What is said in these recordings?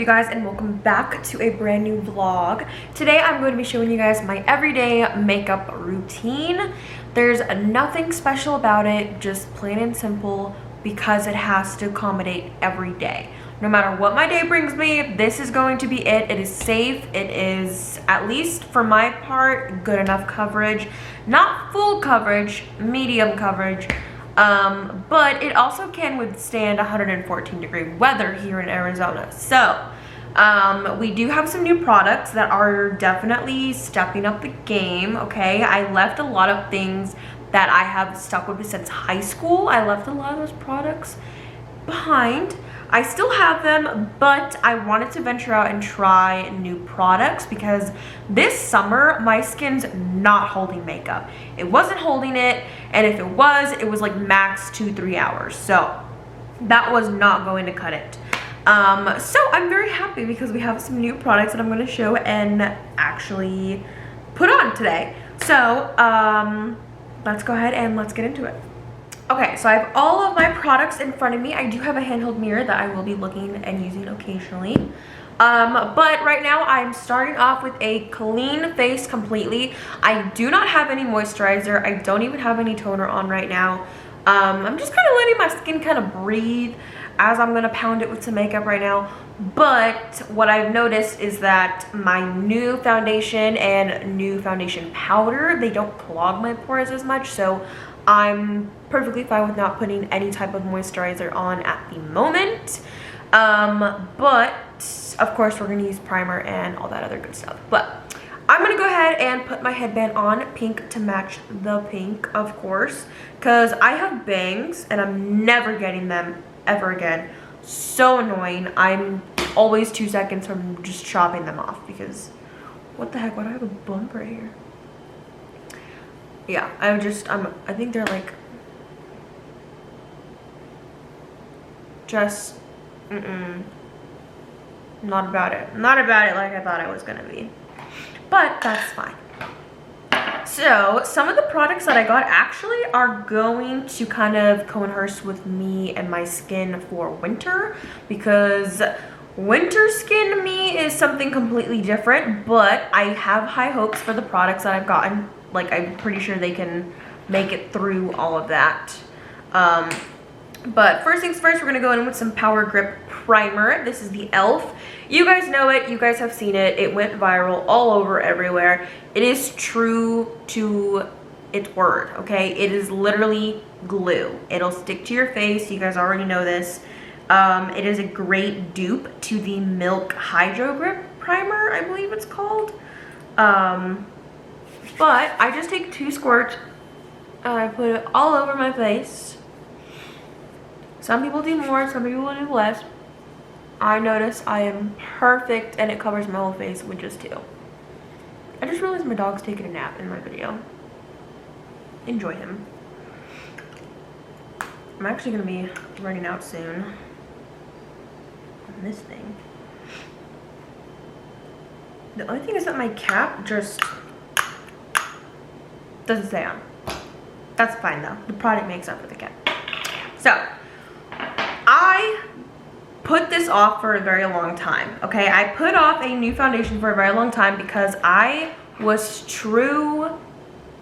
guys, and welcome back to a brand new vlog. Today I'm going to be showing you guys my everyday makeup routine. There's nothing special about it, just plain and simple, because it has to accommodate every day. No matter what my day brings me, this is going to be it. It is safe. It is, at least for my part, good enough coverage. Not full coverage, medium coverage. But it also can withstand 114-degree weather here in Arizona. So we do have some new products that are definitely stepping up the game. Okay, I left a lot of things that I have stuck with since high school. I left a lot of those products behind. I still have them, but I wanted to venture out and try new products because this summer my skin's not holding makeup. It wasn't holding it, and if it was like max 2-3 hours. So that was not going to cut it. So I'm very happy because we have some new products that I'm going to show and actually put on today. So let's go ahead and let's get into it. Okay, so I have all of my products in front of me. I do have a handheld mirror that I will be looking and using occasionally. But right now I'm starting off with a clean face completely. I do not have any moisturizer. I don't even have any toner on right now. I'm just kind of letting my skin kind of breathe as I'm gonna pound it with some makeup right now. But what I've noticed is that my new foundation and new foundation powder, they don't clog my pores as much, so I'm perfectly fine with not putting any type of moisturizer on at the moment. But of course we're gonna use primer and all that other good stuff. But I'm gonna go ahead and put my headband on pink to match the pink, of course, because I have bangs and I'm never getting them ever again. So annoying. I'm always 2 seconds from just chopping them off because what the heck, why do I have a bump right here? Yeah, I think they're like just not about it like I thought I was gonna be, but that's fine. So some of the products that I got actually are going to kind of coexist with me and my skin for winter, because winter skin me is something completely different. But I have high hopes for the products that I've gotten. Like, I'm pretty sure they can make it through all of that. But first things first, we're gonna go in with some Power Grip primer. This is the e.l.f. You guys know it, you guys have seen it. It went viral all over everywhere. It is true to its word, okay? It is literally glue. It'll stick to your face. You guys already know this. It is a great dupe to the Milk Hydro Grip primer, I believe it's called. But I just take 2 squirts and I put it all over my face. Some people do more, some people do less. I notice I am perfect and it covers my whole face with just 2. I just realized my dog's taking a nap in my video. Enjoy him. I'm actually gonna be running out soon on this thing. The only thing is that my cap just doesn't stay on. That's fine though. The product makes up for the cap. So I put this off for a very long time. Okay, I put off a new foundation for a very long time because I was true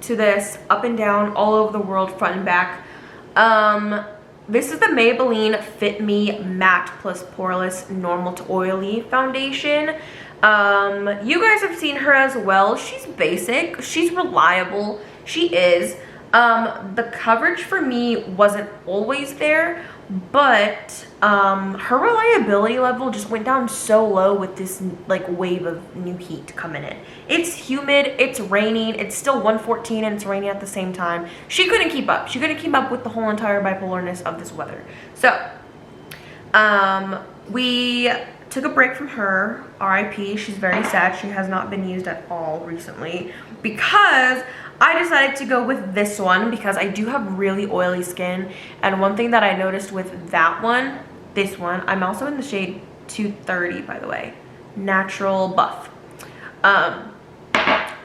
to this up and down, all over the world, front and back. This is the Maybelline Fit Me Matte Plus Poreless Normal to Oily Foundation. You guys have seen her as well. She's basic, she's reliable, she is. The coverage for me wasn't always there, but her reliability level just went down so low with this like wave of new heat coming in. It's humid, it's raining, it's still 114 and it's raining at the same time. She couldn't keep up. She couldn't keep up with the whole entire bipolarness of this weather. So we took a break from her, RIP. She's very sad. She has not been used at all recently because I decided to go with this one because I do have really oily skin. And one thing that I noticed with that one, this one, I'm also in the shade 230, by the way, Natural Buff,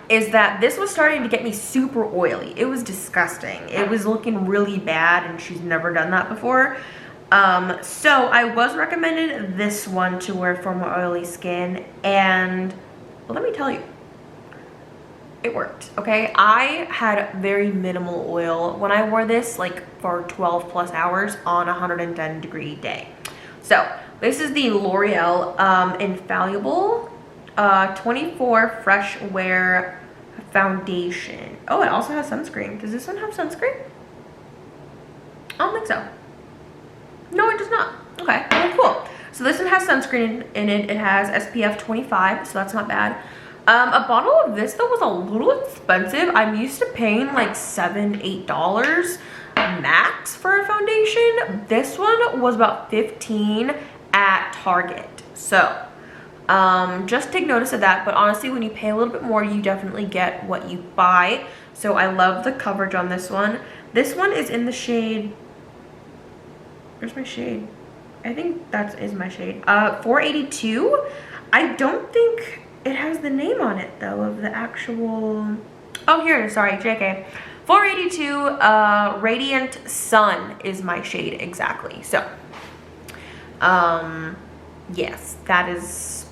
is that this was starting to get me super oily. It was disgusting. It was looking really bad and she's never done that before. So I was recommended this one to wear for more oily skin, and well, let me tell you, it worked. Okay, I had very minimal oil when I wore this, like for 12 plus hours on a 110-degree day. So this is the L'Oreal Infallible 24 Fresh Wear Foundation. Oh, it also has sunscreen. Does this one have sunscreen? I don't think so. No, it does not. Okay, well, cool. So this one has sunscreen in it. It has SPF 25, so that's not bad. A bottle of this though was a little expensive. I'm used to paying like $7, $8 max for a foundation. This one was about $15 at Target. So just take notice of that. But honestly, when you pay a little bit more, you definitely get what you buy. So I love the coverage on this one. This one is in the shade, where's my shade? I think that is my shade. 482. I don't think it has the name on it though of the actual, oh here it is, sorry, JK. 482 Radiant Sun is my shade exactly. So yes, this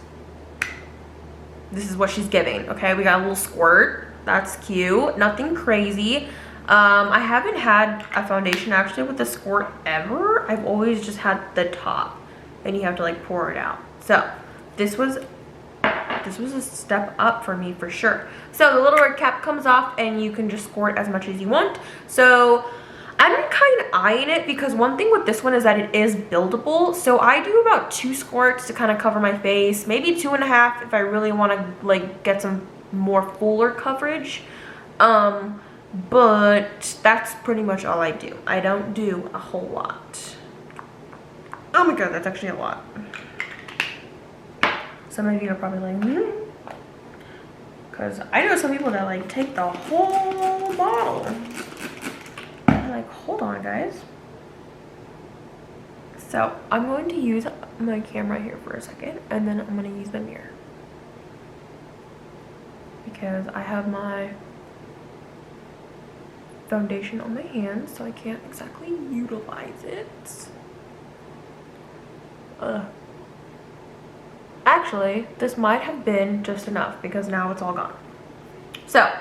is what she's giving. Okay, we got a little squirt, that's cute, nothing crazy. I haven't had a foundation actually with the squirt ever. I've always just had the top and you have to like pour it out. So this was a step up for me for sure. So the little red cap comes off and you can just squirt as much as you want. So I've been kind of eyeing it because one thing with this one is that it is buildable. So I do about 2 squirts to kind of cover my face, maybe 2.5 if I really want to like get some more fuller coverage. But that's pretty much all I do. I don't do a whole lot. Oh my god, that's actually a lot. Some of you are probably like, because I know some people that like take the whole bottle. I'm like, hold on guys. So I'm going to use my camera here for a second and then I'm going to use the mirror. Because I have my foundation on my hands, so I can't exactly utilize it. Actually, this might have been just enough because now it's all gone. So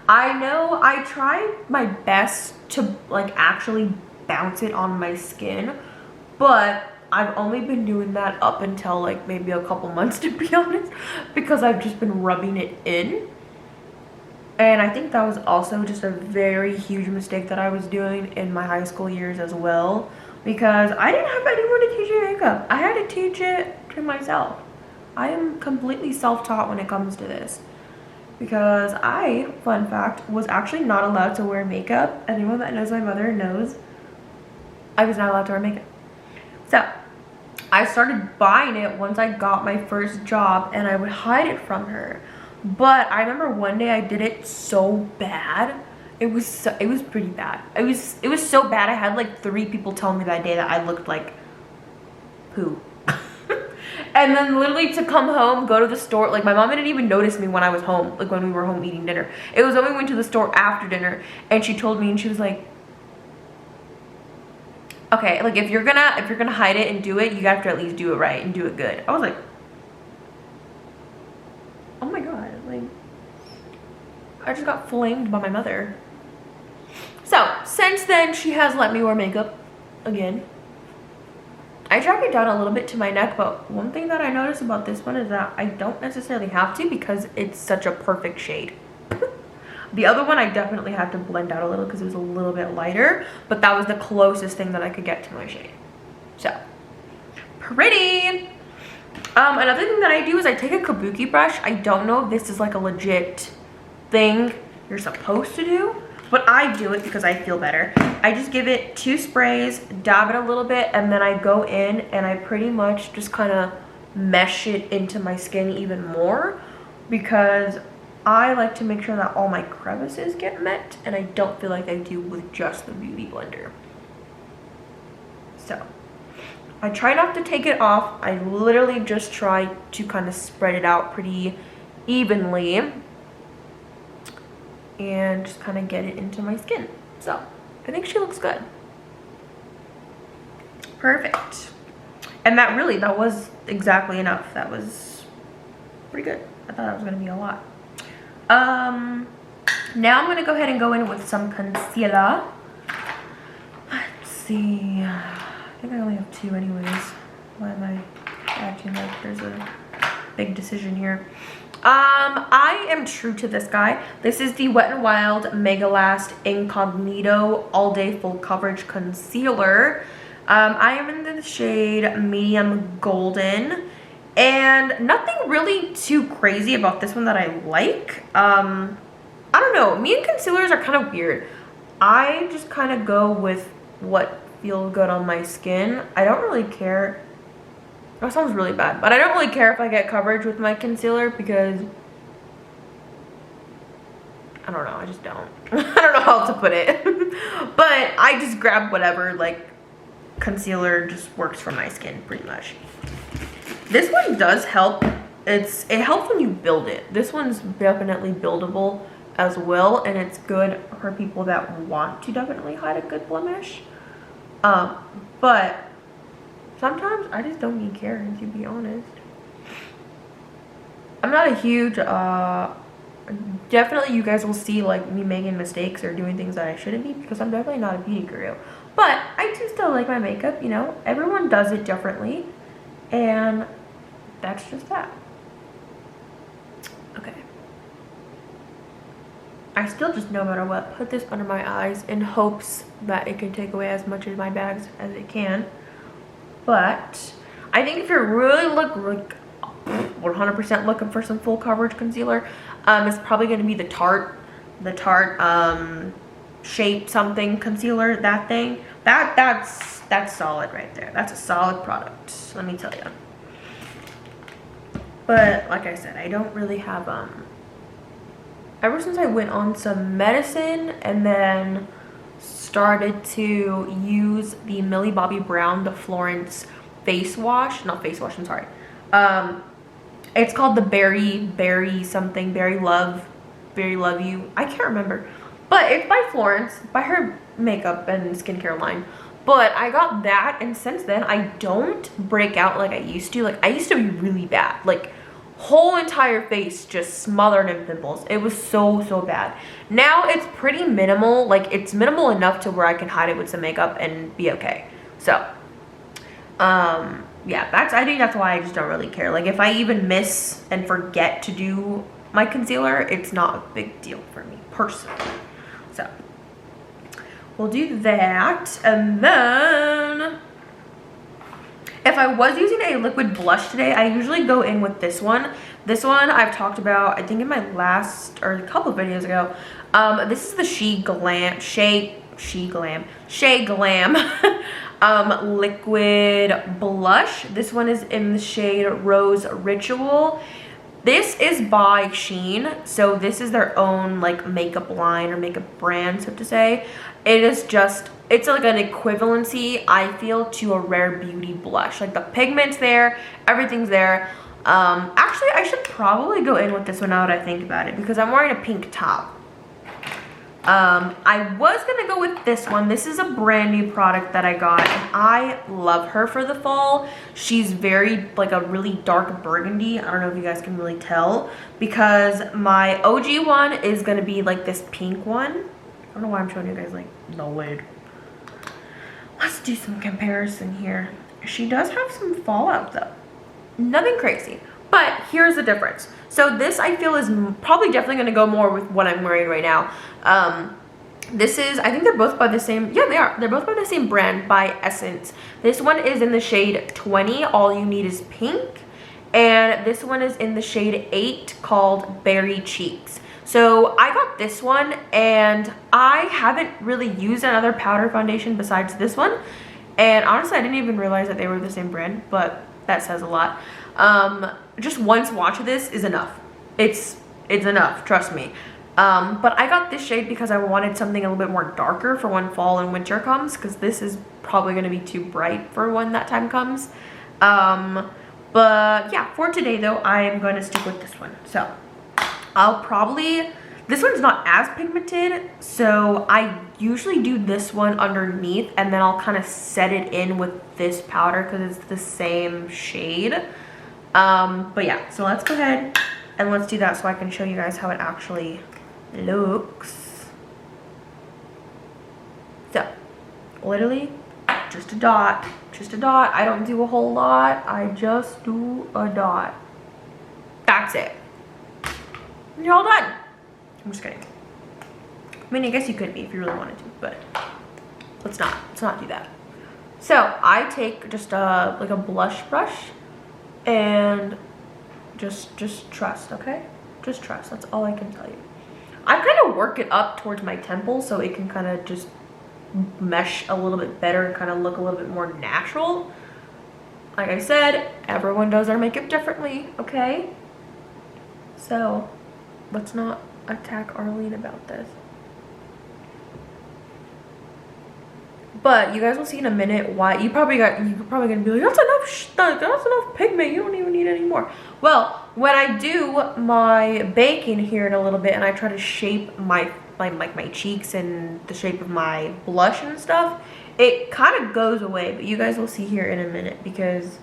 I know I tried my best to like actually bounce it on my skin, but I've only been doing that up until like maybe a couple months to be honest, because I've just been rubbing it in. And I think that was also just a very huge mistake that I was doing in my high school years as well, because I didn't have anyone to teach me makeup. I had to teach it to myself. I am completely self-taught when it comes to this, because I, fun fact, was actually not allowed to wear makeup. Anyone that knows my mother knows I was not allowed to wear makeup. So I started buying it once I got my first job and I would hide it from her. But I remember one day I did it so bad. It was pretty bad. It was so bad. I had like 3 people tell me that day that I looked like poo. And then literally to come home, go to the store, like my mom didn't even notice me when I was home, like when we were home eating dinner. It was when we went to the store after dinner and she told me and she was like, okay, like if you're gonna hide it and do it, you have to at least do it right and do it good. I was like, oh my god, like I just got flamed by my mother. So since then she has let me wear makeup again. I drag it down a little bit to my neck, but one thing that I noticed about this one is that I don't necessarily have to because it's such a perfect shade. The other one I definitely had to blend out a little because it was a little bit lighter, but that was the closest thing that I could get to my shade. So pretty. Another thing that I do is I take a kabuki brush. I don't know if this is like a legit thing you're supposed to do, but I do it because I feel better. I just give it 2 sprays, dab it a little bit, and then I go in and I pretty much just kind of mesh it into my skin even more, because I like to make sure that all my crevices get met, and I don't feel like I do with just the beauty blender. So I try not to take it off. I literally just try to kind of spread it out pretty evenly and just kind of get it into my skin. So I think she looks good. Perfect. And that was exactly enough. That was pretty good. I thought that was gonna be a lot. Now I'm gonna go ahead and go in with some concealer. Let's see. I think I only have 2 anyways. Why am I acting like there's a big decision here? I am true to this guy. This is the Wet n Wild Mega Last Incognito All Day Full Coverage Concealer. I am in the shade Medium Golden, and nothing really too crazy about this one that I like. I don't know. Me and concealers are kind of weird. I just kind of go with what feels good on my skin. I don't really care. That sounds really bad, but I don't really care if I get coverage with my concealer because I don't know, I just don't. I don't know how else to put it. But I just grab whatever, like concealer just works for my skin pretty much. This one does help. It helps when you build it. This one's definitely buildable as well, and it's good for people that want to definitely hide a good blemish. But sometimes I just don't need care, to be honest. I'm not a huge, definitely you guys will see like me making mistakes or doing things that I shouldn't be because I'm definitely not a beauty guru. But I do still like my makeup, you know. Everyone does it differently, and that's just that. Okay. I still just, no matter what, put this under my eyes in hopes that it can take away as much of my bags as it can. But I think if you're really 100% looking for some full coverage concealer, it's probably going to be the Tarte Shape something concealer. That thing, that's solid right there. That's a solid product, let me tell you. But like I said, I don't really have ever since I went on some medicine and then started to use the Millie Bobby Brown, the Florence face wash, not face wash, I'm sorry. It's called the Berry something, Berry Love You. I can't remember, but it's by Florence, by her makeup and skincare line. But I got that, and since then I don't break out like I used to. Like I used to be really bad, like whole entire face just smothered in pimples. It was so bad. Now it's pretty minimal, like it's minimal enough to where I can hide it with some makeup and be okay. So yeah, I think that's why I just don't really care. Like if I even miss and forget to do my concealer, it's not a big deal for me personally. So we'll do that, and then if I was using a liquid blush today, I usually go in with this one. This one I've talked about, I think in my last, or a couple of videos ago. This is the Shea Glam liquid blush. This one is in the shade Rose Ritual. This is by Shein, so this is their own like makeup line or makeup brand, so to say. It is just, it's like an equivalency, I feel, to a Rare Beauty blush. Like the pigment's there, everything's there. Actually, I should probably go in with this one now that I think about it, because I'm wearing a pink top. I was gonna go with this one. This is a brand new product that I got, and I love her for the fall. She's very, like a really dark burgundy. I don't know if you guys can really tell, because my OG one is gonna be like this pink one. I don't know why I'm showing you guys like the lid. Let's do some comparison here. She does have some fallout though. Nothing crazy, but here's the difference. So this I feel is probably definitely going to go more with what I'm wearing right now. This is, I think they're both by the same, yeah they are. They're both by the same brand, by Essence. This one is in the shade 20, All You Need Is Pink. And this one is in the shade 8 called Berry Cheeks. So I got this one, and I haven't really used another powder foundation besides this one. And honestly, I didn't even realize that they were the same brand, but that says a lot. Just one swatch of this is enough. It's enough, trust me. But I got this shade because I wanted something a little bit more darker for when fall and winter comes, because this is probably going to be too bright for when that time comes. But yeah, for today though, I am going to stick with this one. So I'll probably This one's not as pigmented, so I usually do this one underneath and then I'll kind of set it in with this powder because it's the same shade. But yeah, so let's go ahead and let's do that so I can show you guys how it actually looks. So, literally, just a dot. Just a dot. I don't do a whole lot. I just do a dot. That's it. And you're all done. I'm just kidding. I mean, I guess you could be if you really wanted to, but let's not do that. So I take just like a blush brush and just trust, okay? Just trust. That's all I can tell you. I kind of work it up towards my temple so it can kind of just mesh a little bit better and kind of look a little bit more natural. Like I said, everyone does their makeup differently, okay? So let's not attack Arlene about this. But you guys will see in a minute why you're probably gonna be like, that's enough pigment, you don't even need any more. Well, when I do my baking here in a little bit and I try to shape my cheeks and the shape of my blush and stuff, it kind of goes away. But you guys will see here in a minute because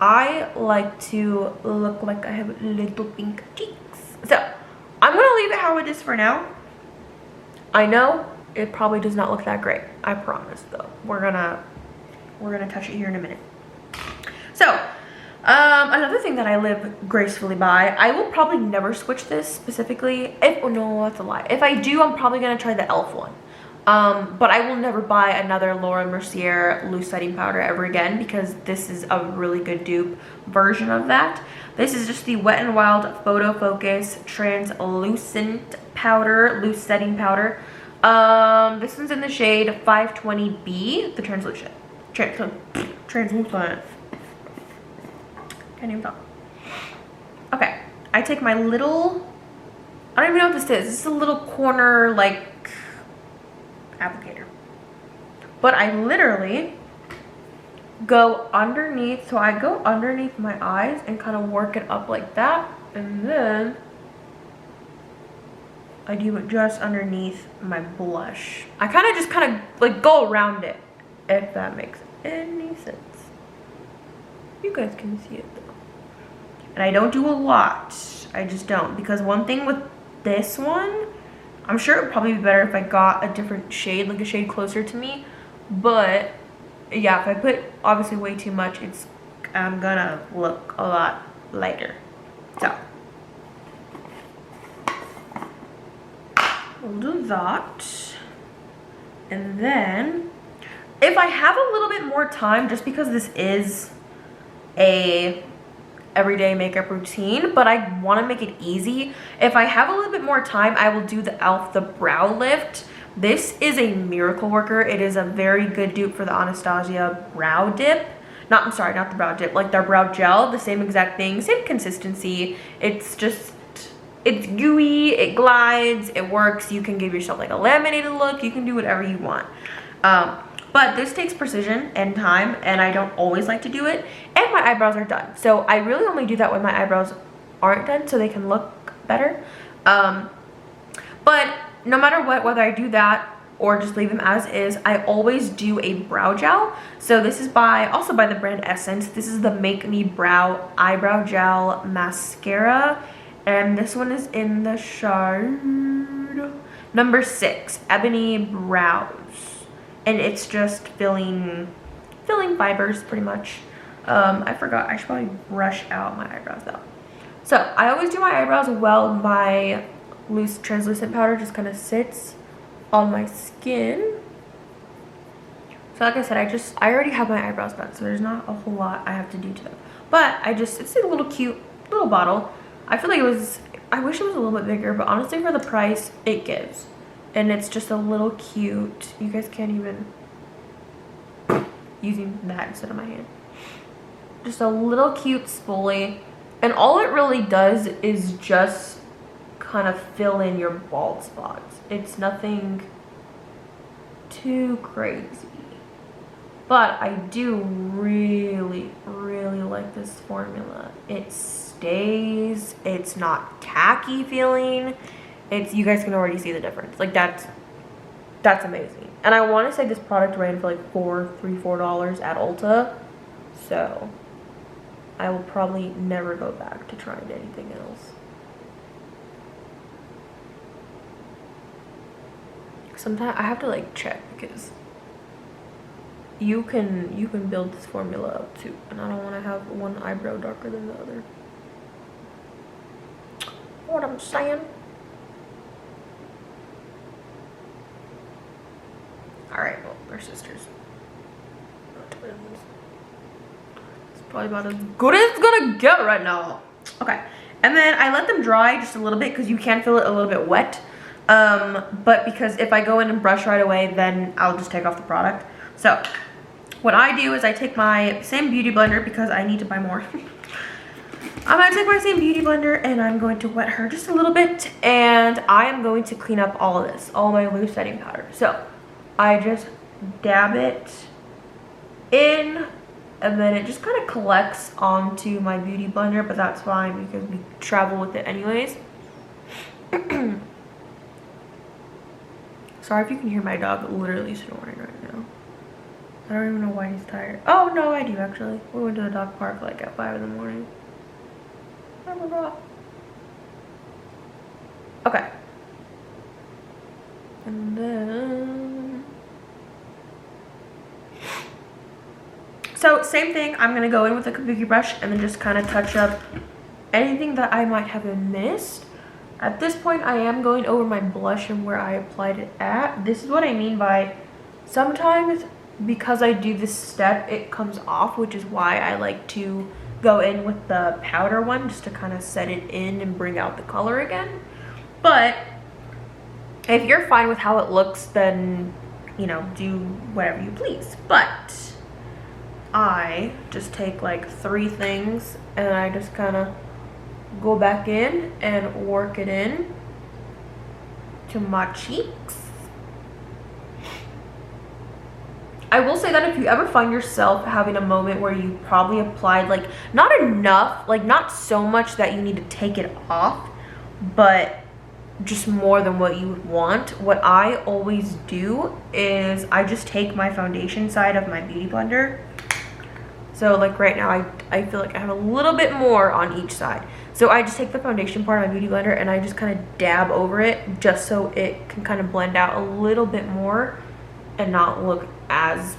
I like to look like I have little pink cheeks. So I'm gonna leave it how it is for now. I know it probably does not look that great, I promise, though. We're gonna touch it here in a minute. So another thing that I live gracefully by, I will probably never switch this specifically. Oh no, that's a lie. If I do, I'm probably gonna try the e.l.f. one. But I will never buy another Laura Mercier loose setting powder ever again because this is a really good dupe version of that. This is just the Wet n Wild Photo Focus Translucent Powder, loose setting powder. This one's in the shade 520B, the translucent. Translucent. Can't even talk. Okay, I take my little, I don't even know what this is. This is a little corner, like, applicator. But I literally go underneath, so I go underneath my eyes and kind of work it up like that, and then I do it just underneath my blush. I kind of like go around it, if that makes any sense. You guys can see it though. And I don't do a lot. I just don't, because one thing with this one, I'm sure it would probably be better if I got a different shade, like a shade closer to me. But yeah, if I put obviously way too much, I'm gonna look a lot lighter. So we'll do that. And then if I have a little bit more time, just because this is a everyday makeup routine, but I want to make it easy, if I have a little bit more time, I will do the e.l.f. the brow lift. This is a miracle worker. It is a very good dupe for the Anastasia brow dip. I'm sorry, not the brow dip, like their brow gel, the same exact thing, same consistency. It's gooey, it glides, it works. You can give yourself like a laminated look. You can do whatever you want. But this takes precision and time, and I don't always like to do it. And my eyebrows are done. So I really only do that when my eyebrows aren't done so they can look better. But no matter what, whether I do that or just leave them as is, I always do a brow gel. So this is also by the brand Essence. This is the Make Me Brow Eyebrow Gel Mascara. And this one is in the shade number 6, Ebony Brows. And it's just filling fibers pretty much. I forgot, I should probably brush out my eyebrows though. So I always do my eyebrows while my loose translucent powder just kind of sits on my skin. So like I said, I already have my eyebrows done, so there's not a whole lot I have to do to them. But it's a little cute little bottle. I feel like I wish it was a little bit bigger, but honestly for the price, it gives. And it's just a little cute. You guys can't even, using that instead of my hand. Just a little cute spoolie. And all it really does is just kind of fill in your bald spots. It's nothing too crazy. But I do really, really like this formula. It stays, it's not tacky feeling. You guys can already see the difference. Like that's amazing. And I want to say this product ran for like $4 at Ulta. So I will probably never go back to trying anything else. Sometimes I have to like check because you can build this formula up too, and I don't want to have one eyebrow darker than the other. What I'm saying? Alright, well, they're sisters. Not twins. It's probably about as good as it's gonna get right now. Okay, and then I let them dry just a little bit because you can feel it a little bit wet. But because if I go in and brush right away, then I'll just take off the product. So what I do is I take my same beauty blender because I need to buy more. I'm gonna take my same beauty blender and I'm going to wet her just a little bit, and I am going to clean up all of this, all my loose setting powder. So I just dab it in, and then it just kind of collects onto my beauty blender, but that's fine because we travel with it anyways. Sorry if you can hear my dog literally snoring right now. I don't even know why he's tired. Oh, no, I do actually. We went to the dog park like at 5 in the morning. I forgot. Okay. And then... So, same thing. I'm going to go in with a kabuki brush and then just kind of touch up anything that I might have missed. At this point, I am going over my blush and where I applied it at. This is what I mean by sometimes because I do this step, it comes off, which is why I like to go in with the powder one just to kind of set it in and bring out the color again. But if you're fine with how it looks, then, you know, do whatever you please. But I just take like 3 things and I just kind of go back in and work it in to my cheeks. I will say that if you ever find yourself having a moment where you probably applied like not enough, like not so much that you need to take it off, but just more than what you would want, what I always do is I just take my foundation side of my beauty blender. So like right now I feel like I have a little bit more on each side. So I just take the foundation part of my beauty blender and I just kind of dab over it just so it can kind of blend out a little bit more and not look as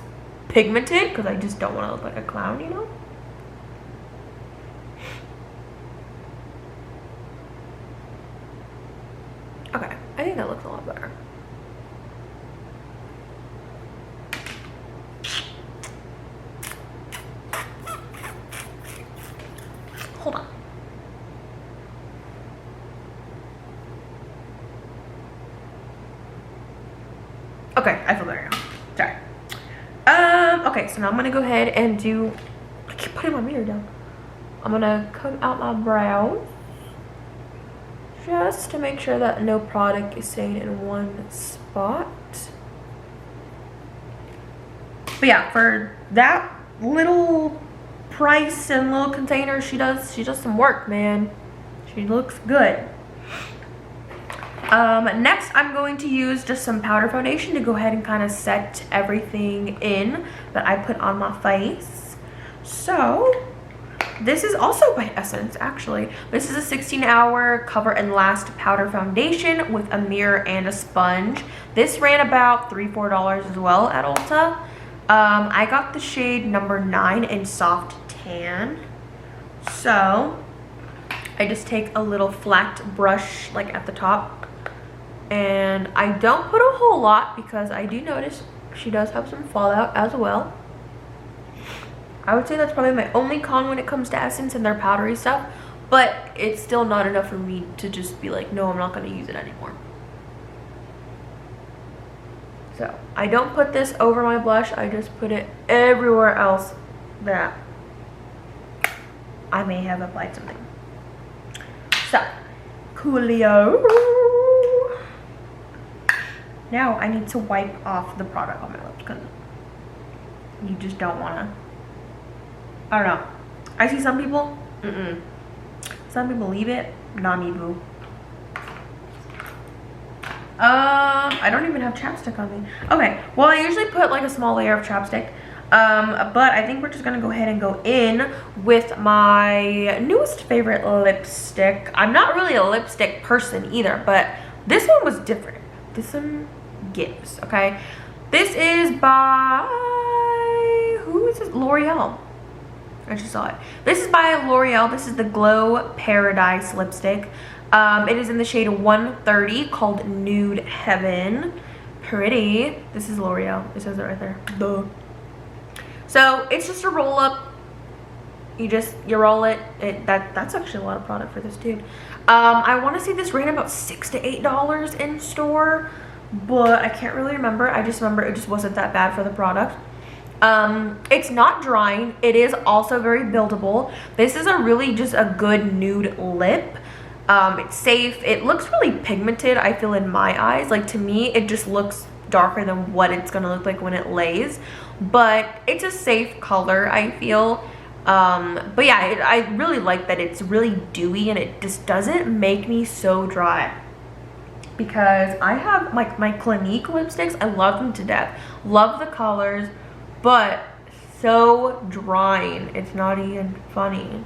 pigmented, because I just don't want to look like a clown, you know? Okay, I think that looks a lot better. Hold on. Okay, I feel better now. Sorry. Okay, so now I'm gonna go ahead and do, I keep putting my mirror down. I'm gonna comb out my brows just to make sure that no product is staying in one spot. But yeah, for that little price and little container, she does some work, man. She looks good. Next I'm going to use just some powder foundation to go ahead and kind of set everything in that I put on my face. So this is also by Essence, actually. This is a 16-hour cover and last powder foundation with a mirror and a sponge. This ran about $3-4 as well at Ulta. I got the shade number 9 in soft tan. So I just take a little flat brush like at the top, and I don't put a whole lot because I do notice she does have some fallout as well. I would say that's probably my only con when it comes to Essence and their powdery stuff, but it's still not enough for me to just be like, no, I'm not going to use it anymore. So I don't put this over my blush, I just put it everywhere else that I may have applied something. So coolio. Now I need to wipe off the product on my lips because you just don't want to. I don't know. I see some people, some people leave it, not me, boo. I don't even have chapstick on me. Okay, well, I usually put like a small layer of chapstick. But I think we're just gonna go ahead and go in with my newest favorite lipstick. I'm not really a lipstick person either, but this one was different. This one gives, okay? This is by, who is this? L'Oreal. I just saw it. This is by L'Oreal. This is the Glow Paradise lipstick. It is in the shade 130 called Nude Heaven. Pretty. This is L'Oreal. It says it right there. Duh. So it's just a roll up. You roll it. That's actually a lot of product for this dude. I want to say this ran about $6 to $8 in store, but I can't really remember. I just remember it just wasn't that bad for the product. It's not drying. It is also very buildable. This is a really just a good nude lip. It's safe. It looks really pigmented, I feel, in my eyes. Like, to me, it just looks darker than what it's gonna look like when it lays, but it's a safe color, I feel. But yeah, I really like that it's really dewy and it just doesn't make me so dry, because I have my Clinique lipsticks. I love them to death, love the colors, but so drying, it's not even funny.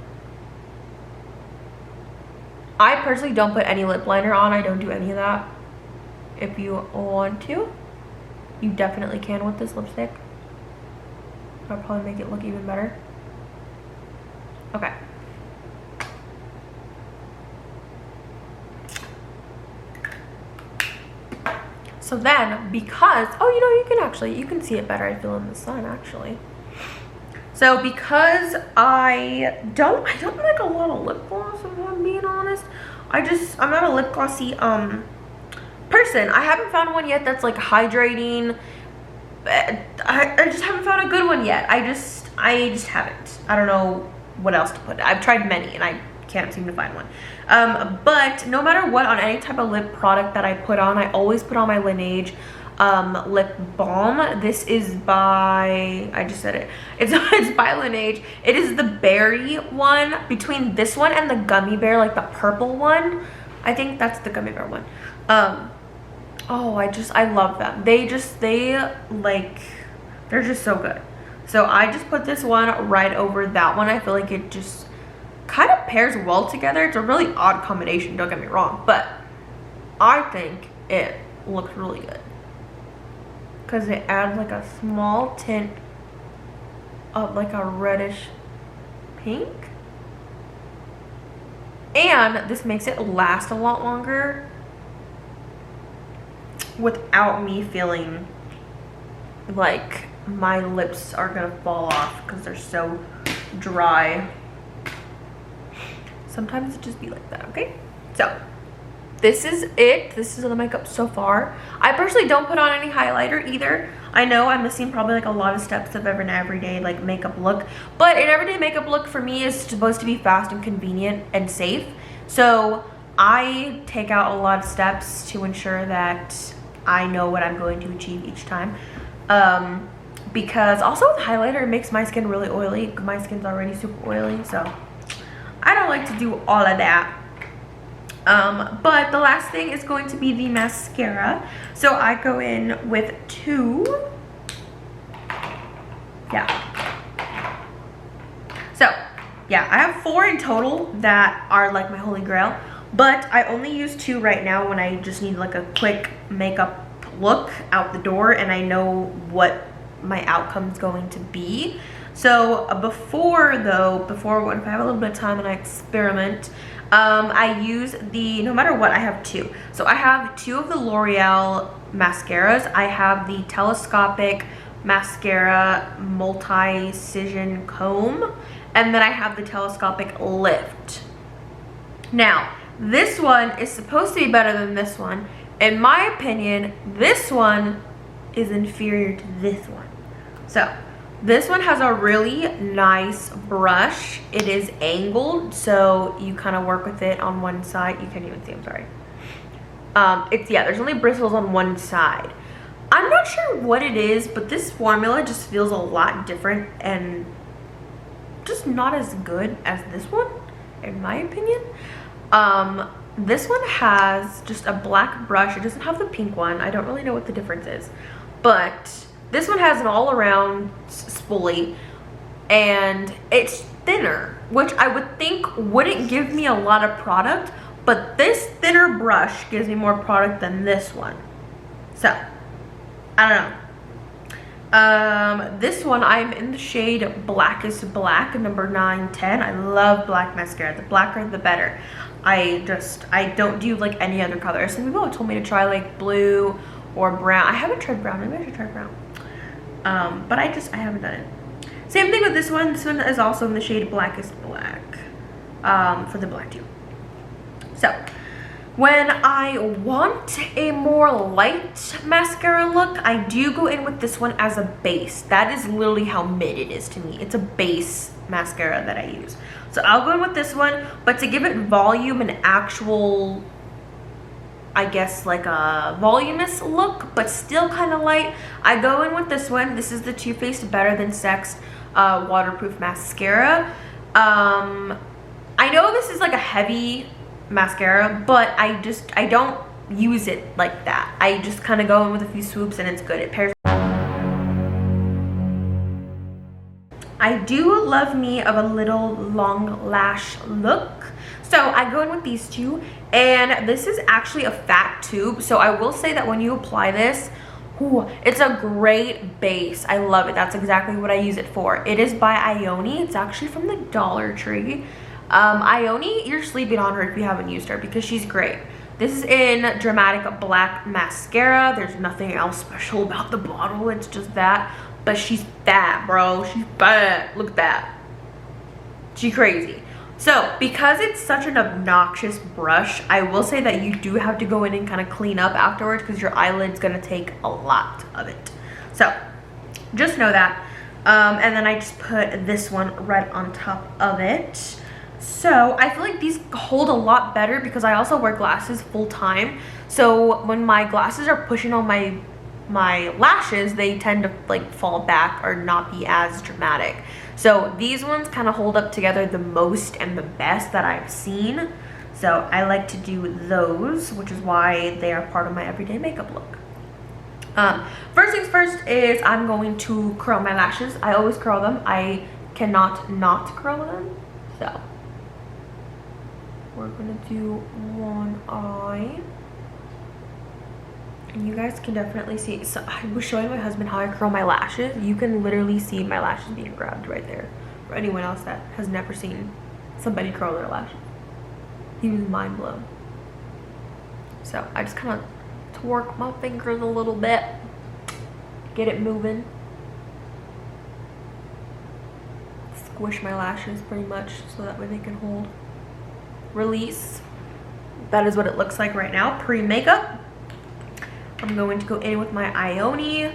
I personally don't put any lip liner on. I don't do any of that. If you want to, you definitely can with this lipstick. I'll probably make it look even better. Okay. So then, because, oh, you know, you can see it better, I feel, in the sun, actually. So because I don't like a lot of lip gloss, if I'm being honest. I'm not a lip glossy person. I haven't found one yet that's like hydrating. I just haven't found a good one yet. I just haven't. I don't know what else to put. I've tried many and I can't seem to find one. But no matter what, on any type of lip product that I put on, I always put on my Laneige lip balm. This is by, I just said it. It's by Laneige. It is the berry one. Between this one and the gummy bear, like the purple one, I think that's the gummy bear one. Oh, I love them. They're just so good. So I just put this one right over that one. I feel like it just kind of pairs well together. It's a really odd combination, don't get me wrong, but I think it looks really good, because it adds like a small tint of like a reddish pink, and this makes it last a lot longer without me feeling like my lips are gonna fall off because they're so dry. Sometimes it just be like that, okay? So this is it. This is the makeup so far. I personally don't put on any highlighter either. I know I'm missing probably like a lot of steps of an everyday like makeup look, but an everyday makeup look for me is supposed to be fast and convenient and safe. So I take out a lot of steps to ensure that I know what I'm going to achieve each time. Because also with highlighter, it makes my skin really oily. My skin's already super oily, so I don't like to do all of that. But the last thing is going to be the mascara. So I go in with two. Yeah. So yeah, I have 4 in total that are like my holy grail, but I only use 2 right now when I just need like a quick makeup look out the door and I know what my outcome is going to be. So before if I have a little bit of time and I experiment, I use no matter what, I have 2. So I have 2 of the L'Oreal mascaras. I have the telescopic mascara multi-cision comb, and then I have the telescopic lift. Now this one is supposed to be better than this one. In my opinion, this one is inferior to this one. So this one has a really nice brush. It is angled, so you kind of work with it on one side. You can't even see, I'm sorry. Yeah, there's only bristles on one side. I'm not sure what it is, but this formula just feels a lot different and just not as good as this one, in my opinion. This one has just a black brush. It doesn't have the pink one. I don't really know what the difference is, but this one has an all-around spoolie, and it's thinner, which I would think wouldn't give me a lot of product, but this thinner brush gives me more product than this one. So I don't know. This one, I'm in the shade Blackest Black, number 910. I love black mascara. The blacker the better. I don't do like any other color. Some people have told me to try like blue or brown. I haven't tried brown. Maybe I should try brown. But I haven't done it. Same thing with this one. This one is also in the shade Blackest Black, for the black too. So when I want a more light mascara look, I do go in with this one as a base. That is literally how mid it is to me. It's a base mascara that I use. So I'll go in with this one, but to give it volume and actual, I guess, like a voluminous look, but still kind of light, I go in with this one. This is the Too Faced Better Than Sex waterproof mascara. I know this is like a heavy mascara, but I don't use it like that. I just kind of go in with a few swoops and it's good. It pairs. I do love me of a little long lash look, so I go in with these two, and this is actually a fat tube, so I will say that when you apply this, ooh, it's a great base. I love it. That's exactly what I use it for. It is by Ione. It's actually from the Dollar Tree. Ione, you're sleeping on her if you haven't used her, because she's great. This is in Dramatic Black Mascara. There's nothing else special about the bottle. It's just that. But she's fat, bro. She's fat. Look at that. She's crazy. So because it's such an obnoxious brush, I will say that you do have to go in and kind of clean up afterwards, because your eyelid's gonna take a lot of it. So just know that. And then I just put this one right on top of it. So I feel like these hold a lot better because I also wear glasses full time. So when my glasses are pushing on my lashes, they tend to like fall back or not be as dramatic. So these ones kind of hold up together the most and the best that I've seen. So I like to do those, which is why they are part of my everyday makeup look. First things first is I'm going to curl my lashes. I always curl them. I cannot not curl them. So we're gonna do one eye. And you guys can definitely see. So I was showing my husband how I curl my lashes. You can literally see my lashes being grabbed right there. For anyone else that has never seen somebody curl their lashes, he was mind blown. So I just kind of twerk my fingers a little bit, get it moving, squish my lashes pretty much so that way they can hold. Release. That is what it looks like right now, pre-makeup. I'm going to go in with my Ione.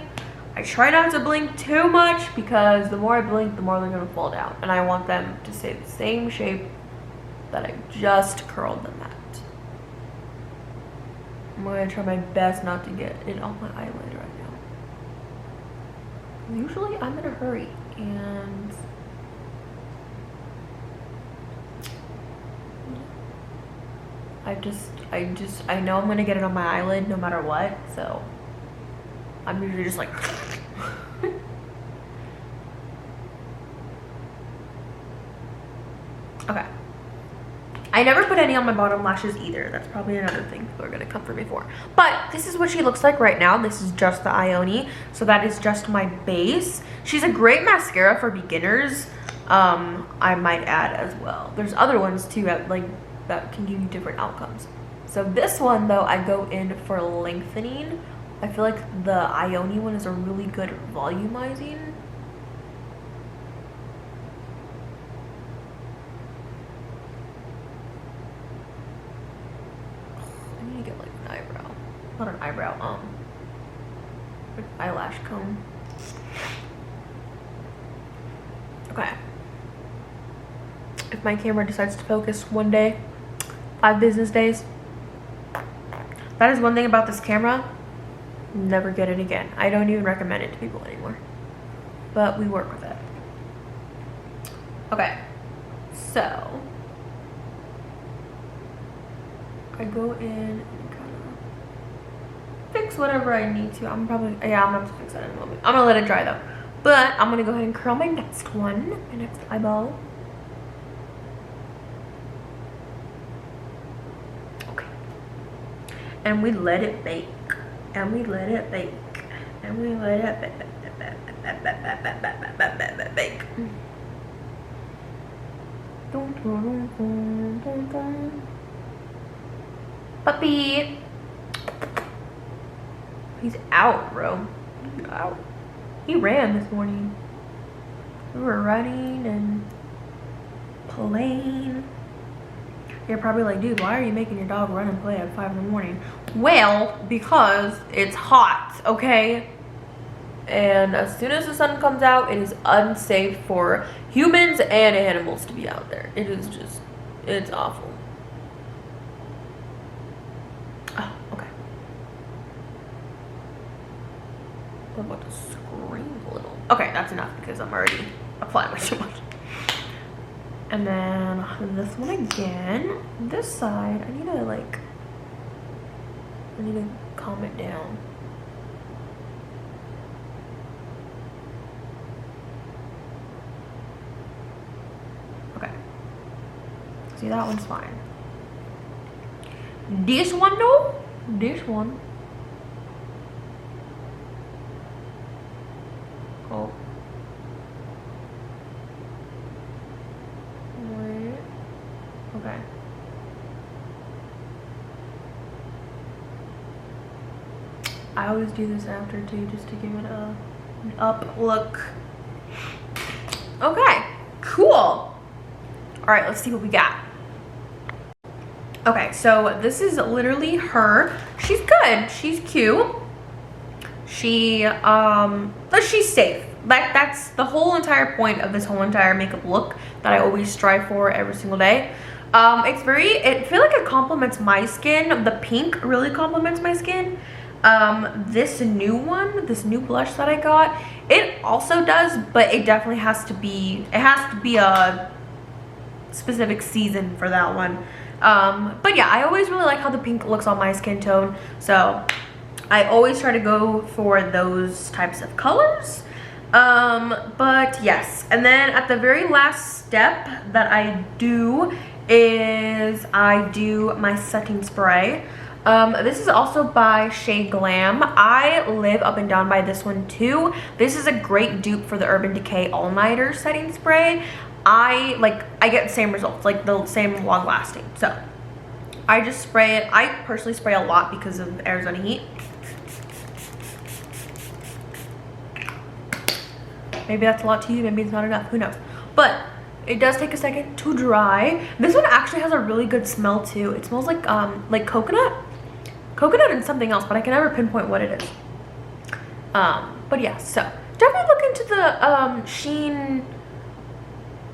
I try not to blink too much because the more I blink, the more they're gonna fall down. And I want them to stay the same shape that I just curled them at. I'm gonna try my best not to get it on my eyelid right now. Usually I'm in a hurry and I know I'm gonna get it on my eyelid no matter what, so I'm usually just like okay. I never put any on my bottom lashes either. That's probably another thing people are gonna come for me for. But this is what she looks like right now. This is just the Ione, so that is just my base. She's a great mascara for beginners, I might add as well. There's other ones too that can give you different outcomes. So this one though, I go in for lengthening. I feel like the Ione one is a really good volumizing. I need to get like an eyebrow. Not an eyebrow, an eyelash comb. Okay. If my camera decides to focus one day, 5 business days. That is one thing about this camera. never get it again. I don't even recommend it to people anymore, but we work with it. Okay, so I go in and kind of fix whatever I need to. I'm gonna have to fix that in a moment. I'm gonna let it dry though, but I'm gonna go ahead and curl my next one, my next eyeball. Okay, and we let it bake, and we let it bake, and we let it bake. Puppy, he's out, bro. He's out. He ran this morning. We were running and playing. You're probably like, dude, why are you making your dog run and play at 5 in the morning? Well, because it's hot, okay? And as soon as the sun comes out, it is unsafe for humans and animals to be out there. It is just, it's awful. Oh, okay. I'm about to scream a little. Okay, that's enough because I'm already applying way too much. And then this one again. This side, I need to calm it down. Okay. See, that one's fine. This one though, this one. Oh. Wait. Okay. I always do this after too, just to give it an up look. Okay, cool. All right, let's see what we got. Okay, so this is literally her. She's good. She's cute. But she's safe. That's the whole entire point of this whole entire makeup look that I always strive for every single day. I feel like it complements my skin. The pink really complements my skin. This new blush that I got, it also does, but it definitely has to be a specific season for that one. But yeah, I always really like how the pink looks on my skin tone, so I always try to go for those types of colors. But yes, and then at the very last step that I do is I do my setting spray. This is also by Shea Glam. I live up and down by this one too. This is a great dupe for the Urban Decay All Nighter setting spray. I get the same results, like the same long lasting. So I just spray it. I personally spray a lot because of Arizona heat. Maybe that's a lot to you, maybe it's not enough, who knows. But it does take a second to dry. This one actually has a really good smell too. It smells like coconut and something else, but I can never pinpoint what it is. But yeah, so definitely look into the Shein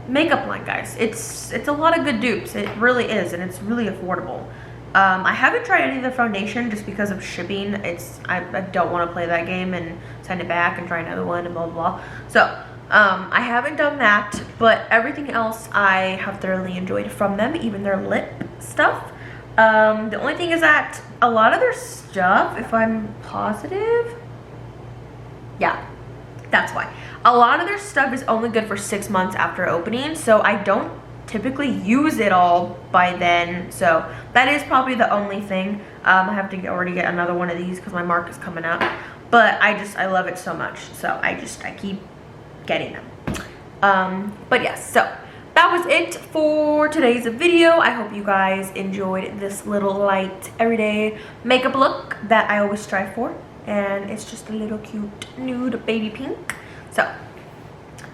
makeup line, guys. It's a lot of good dupes. It really is, and it's really affordable. I haven't tried any of the foundation just because of shipping. I don't want to play that game and send it back and try another one and blah blah blah. So I haven't done that, but everything else I have thoroughly enjoyed from them, even their lip stuff. The only thing is that a lot of their stuff, if I'm positive, yeah, that's why. A lot of their stuff is only good for 6 months after opening, so I don't typically use it all by then. So that is probably the only thing. I have to already get another one of these because my mark is coming up. But I love it so much, so I keep getting them. But yes, so that was it for today's video. I hope you guys enjoyed this little light everyday makeup look that I always strive for, and it's just a little cute nude baby pink. So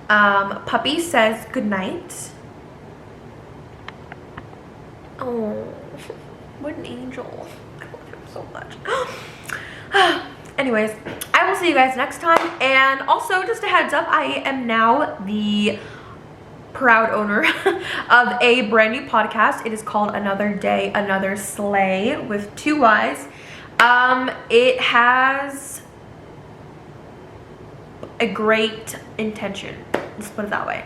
Puppy says good night. Oh, what an angel. I love him so much. Anyways, I will see you guys next time. And also, just a heads up, I am now the proud owner of a brand new podcast. It is called Another Day, Another Slay with 2 Y's. It has a great intention, let's put it that way.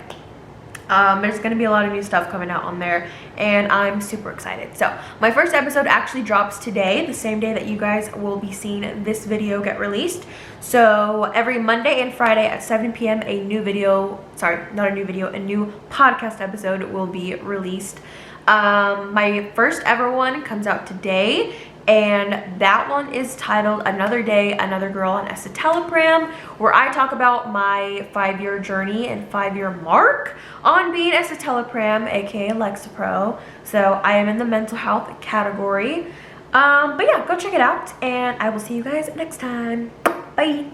There's gonna be a lot of new stuff coming out on there, and I'm super excited. So my first episode actually drops today, the same day that you guys will be seeing this video get released. So every Monday and Friday at 7 p.m. a new video, sorry, not a new video, a new podcast episode will be released. My first ever one comes out today, and that one is titled Another Day, Another Girl on Escitalopram, where I talk about my 5-year journey and 5-year mark on being escitalopram, aka Lexapro. So I am in the mental health category. But yeah, go check it out, and I will see you guys next time. Bye.